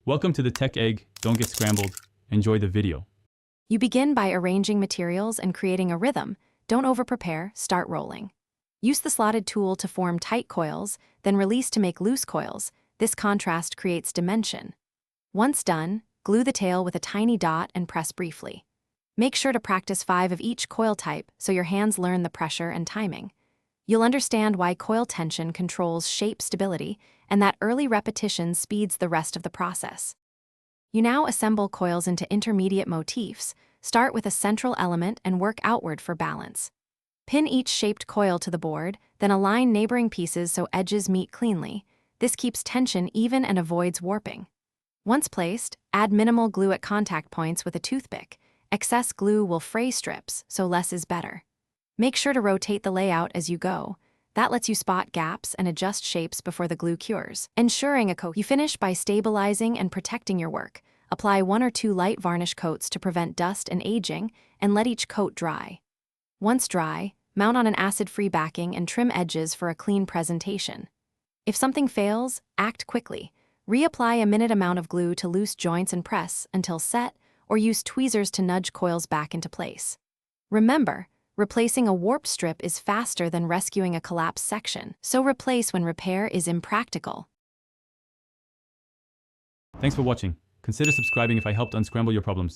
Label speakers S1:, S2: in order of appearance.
S1: Welcome to the Tech Egg. Don't get scrambled. Enjoy the video.
S2: You begin by arranging materials and creating a rhythm. Don't over-prepare, start rolling. Use the slotted tool to form tight coils, then release to make loose coils. This contrast creates dimension. Once done, glue the tail with a tiny dot and press briefly. Make sure to practice 5 of each coil type so your hands learn the pressure and timing. You'll understand why coil tension controls shape stability and that early repetition speeds the rest of the process. You now assemble coils into intermediate motifs. Start with a central element and work outward for balance. Pin each shaped coil to the board, then align neighboring pieces so edges meet cleanly. This keeps tension even and avoids warping. Once placed, add minimal glue at contact points with a toothpick. Excess glue will fray strips, so less is better. Make sure to rotate the layout as you go. That lets you spot gaps and adjust shapes before the glue cures. Ensuring you finish by stabilizing and protecting your work. Apply 1 or 2 light varnish coats to prevent dust and aging, and let each coat dry. Once dry, mount on an acid-free backing and trim edges for a clean presentation. If something fails, act quickly. Reapply a minute amount of glue to loose joints and press until set, or use tweezers to nudge coils back into place. Remember, replacing a warped strip is faster than rescuing a collapsed section, so replace when repair is impractical.
S1: Thanks for watching. Consider subscribing if I helped unscramble your problems.